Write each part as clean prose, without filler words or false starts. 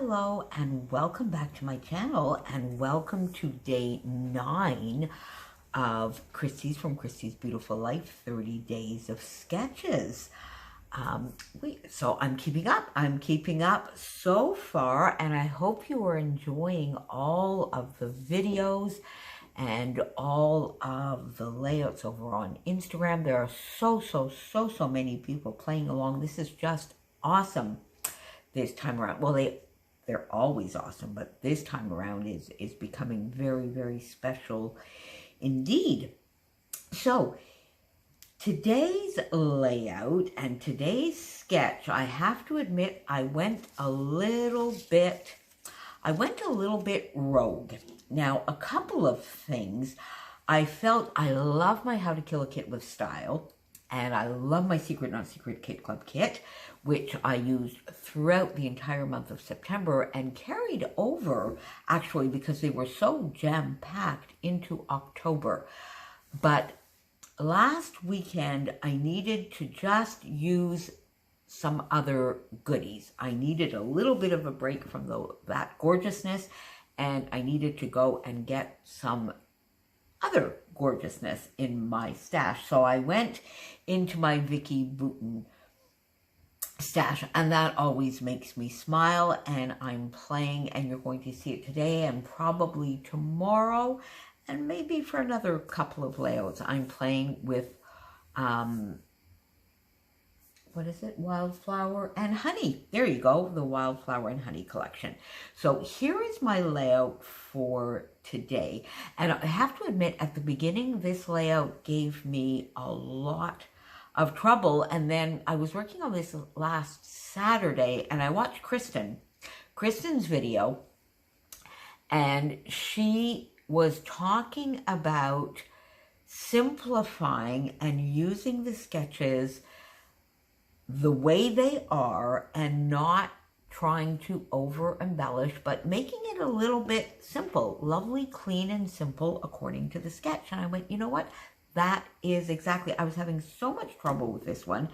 Hello and welcome back to my channel and welcome to day 9 of from Christy's Beautiful Life 30 Days of Sketches. So I'm keeping up so far, and I hope you are enjoying all of the videos and all of the layouts over on Instagram. There are so many people playing along. This is just awesome this time around. Well, they're always awesome, but this time around is becoming very special indeed. So today's layout and today's sketch, I have to admit, I went a little bit rogue. Now, a couple of things. I felt I love my How to Kill a Kit with Style, and I love my Secret Not Secret Kit Club kit, which I used throughout the entire month of September and carried over, actually, because they were so jam-packed into October. But last weekend, I needed to just use some other goodies. I needed a little bit of a break from that gorgeousness, and I needed to go and get some other gorgeousness in my stash. So I went into my Vicky Bouton stash, and that always makes me smile, and I'm playing, and you're going to see it today and probably tomorrow, and maybe for another couple of layouts. I'm playing with what is it? Wildflower and Honey. There you go, the Wildflower and Honey collection. So here is my layout for today. And I have to admit, at the beginning, this layout gave me a lot of trouble. And then I was working on this last Saturday, and I watched Kristen's video, and she was talking about simplifying and using the sketches the way they are and not trying to over embellish, but making it a little bit simple, lovely, clean and simple according to the sketch. And I went, you know what? That is exactly, I was having so much trouble with this one.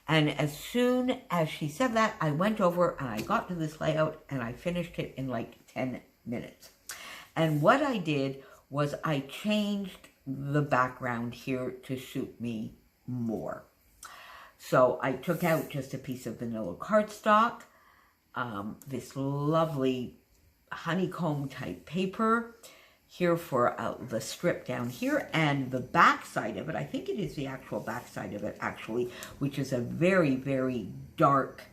And as soon as she said that, I went over and I got to this layout and I finished it in like 10 minutes. And what I did was I changed the background here to suit me more. So I took out just a piece of vanilla cardstock, this lovely honeycomb type paper here for the strip down here, and the back side of it, I think it is the actual back side of it actually, which is a very dark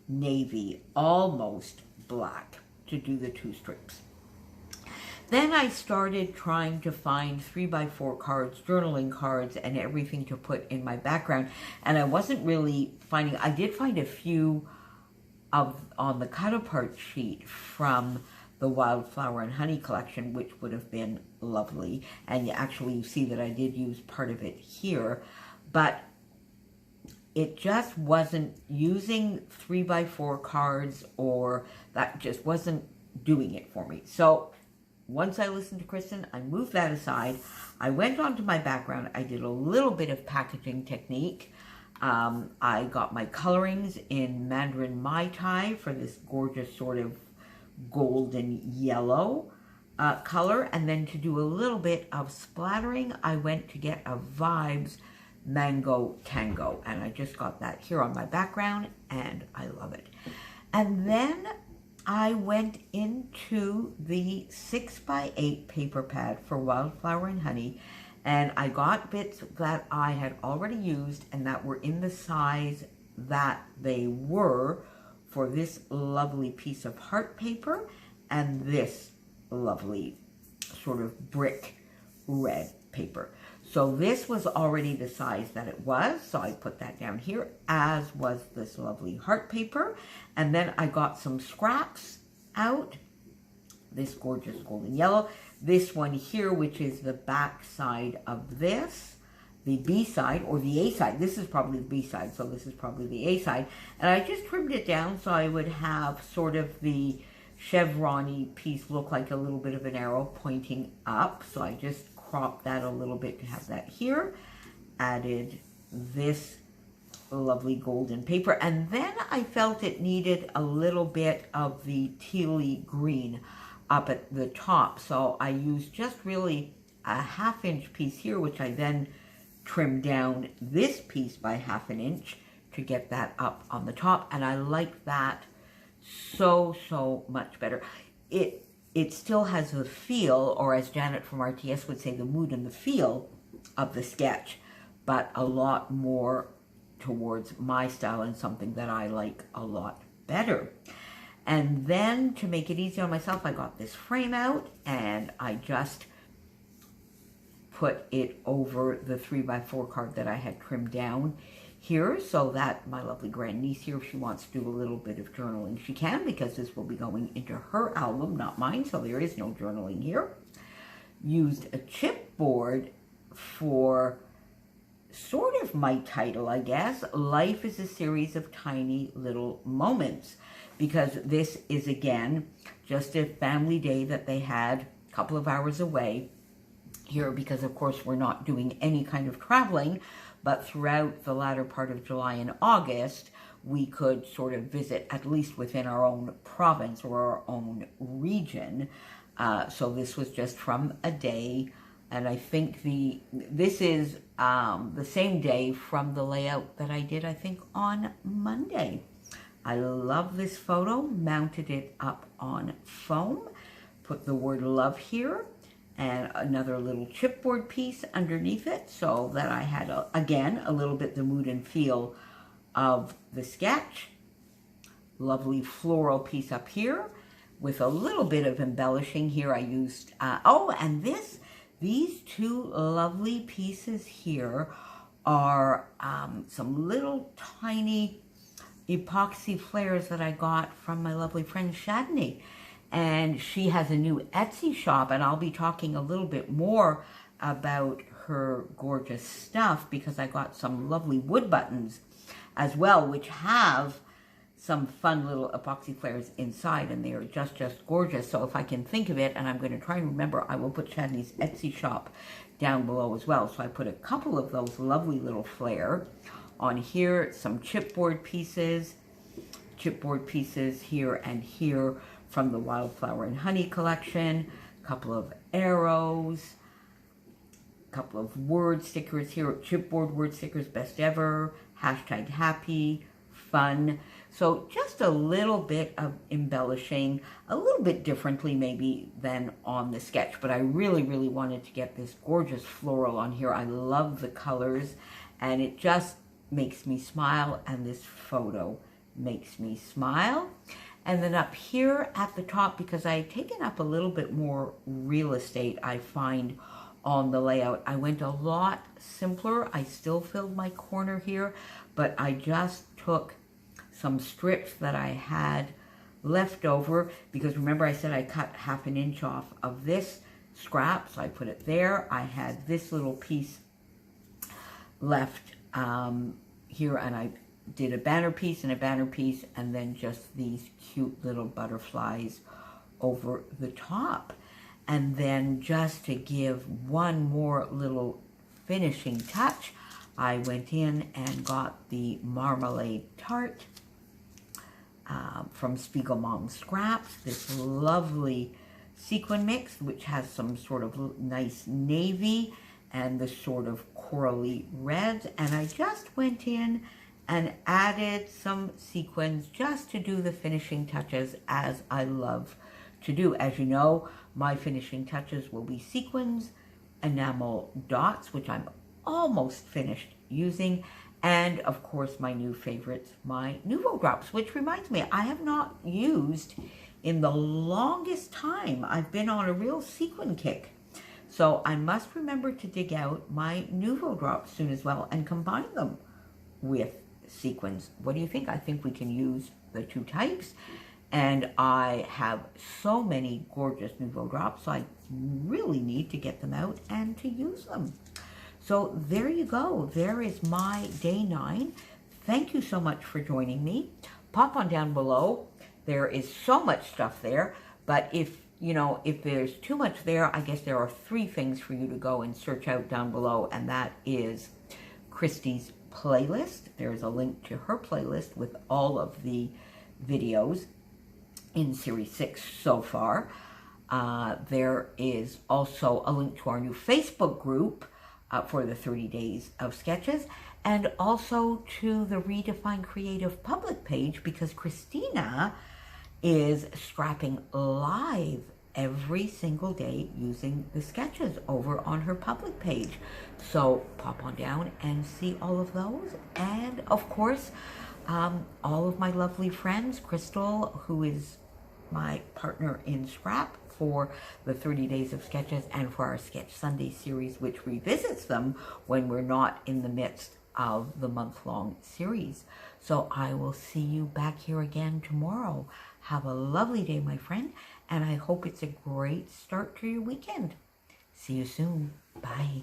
navy, almost black, to do the two strips. Then I started trying to find 3x4 cards, journaling cards, and everything to put in my background. And I wasn't really finding, I did find a few on the cut apart sheet from the Wildflower and Honey collection, which would have been lovely. And you see that I did use part of it here, but it just wasn't using 3x4 cards, or that just wasn't doing it for me. So once I listened to Kristen, I moved that aside. I went on to my background. I did a little bit of packaging technique. I got my colorings in Mandarin Mai Tai for this gorgeous sort of golden yellow color. And then to do a little bit of splattering, I went to get a Vibes Mango Tango. And I just got that here on my background, and I love it. And then I went into the 6x8 paper pad for Wildflower and Honey, and I got bits that I had already used and that were in the size that they were for this lovely piece of heart paper and this lovely sort of brick red paper. So this was already the size that it was, so I put that down here, as was this lovely heart paper. And then I got some scraps out, this gorgeous golden yellow, this one here, which is the back side of this, the B side, or the A side. This is probably the B side, so this is probably the A side. And I just trimmed it down so I would have sort of the chevron-y piece look like a little bit of an arrow pointing up. So I just cropped that a little bit to have that here. Added this lovely golden paper. And then I felt it needed a little bit of the tealy green up at the top. So I used just really a 1/2 inch piece here, which I then trimmed down this piece by 1/2 inch to get that up on the top. And I like that so much better. It still has the feel, or as Janet from RTS would say, the mood and the feel of the sketch, but a lot more towards my style and something that I like a lot better. And then to make it easy on myself, I got this frame out and I just put it over the 3x4 card that I had trimmed down here, so that my lovely grandniece here, if she wants to do a little bit of journaling, she can, because this will be going into her album, not mine, so there is no journaling here. Used a chipboard for sort of my title, I guess. Life is a series of tiny little moments, because this is, again, just a family day that they had a couple of hours away here, because of course we're not doing any kind of traveling, but throughout the latter part of July and August, we could sort of visit, at least within our own province or our own region. So this was just from a day, and I think this is the same day from the layout that I did, I think, on Monday. I love this photo, mounted it up on foam, put the word love here, and another little chipboard piece underneath it, so that I had, again, a little bit the mood and feel of the sketch. Lovely floral piece up here with a little bit of embellishing here. I used, and these two lovely pieces here are some little tiny epoxy flares that I got from my lovely friend Shadney. And she has a new Etsy shop, and I'll be talking a little bit more about her gorgeous stuff, because I got some lovely wood buttons as well, which have some fun little epoxy flares inside, and they are just gorgeous. So if I can think of it, and I'm going to try and remember, I will put Shadney's Etsy shop down below as well. So I put a couple of those lovely little flare on here, some chipboard pieces here and here, from the Wildflower and Honey collection, a couple of arrows, a couple of word stickers here, chipboard word stickers, best ever, hashtag happy, fun. So just a little bit of embellishing, a little bit differently maybe than on the sketch, but I really wanted to get this gorgeous floral on here. I love the colors, and it just makes me smile, and this photo makes me smile. And then up here at the top, because I had taken up a little bit more real estate, I find, on the layout, I went a lot simpler. I still filled my corner here, but I just took some strips that I had left over, because remember I said I cut 1/2 inch off of this scrap, so I put it there. I had this little piece left here, and I did a banner piece and a banner piece, and then just these cute little butterflies over the top. And then just to give one more little finishing touch, I went in and got the marmalade tart from Spiegel Mom Scraps, this lovely sequin mix, which has some sort of nice navy and the sort of corally reds. And I just went in and added some sequins just to do the finishing touches, as I love to do. As you know, my finishing touches will be sequins, enamel dots, which I'm almost finished using, and of course my new favorites, my Nouveau drops, which reminds me, I have not used in the longest time. I've been on a real sequin kick. So I must remember to dig out my Nouveau drops soon as well and combine them with sequins. What do you think? I think we can use the two types, and I have so many gorgeous Nouveau drops, so I really need to get them out and to use them. So there you go. There is my day 9. Thank you so much for joining me. Pop on down below. There is so much stuff there, but if there's too much there, I guess there are 3 things for you to go and search out down below, and that is Christy's playlist. There's a link to her playlist with all of the videos in Series 6 so far. There is also a link to our new Facebook group for the 30 Days of Sketches, and also to the Redefine Creative public page, because Christina is scrapping live every single day using the sketches over on her public page. So pop on down and see all of those. And of course, all of my lovely friends, Crystal, who is my partner in Scrap for the 30 Days of Sketches, and for our Sketch Sunday series, which revisits them when we're not in the midst of the month-long series. So I will see you back here again tomorrow. Have a lovely day, my friend, and I hope it's a great start to your weekend. See you soon. Bye.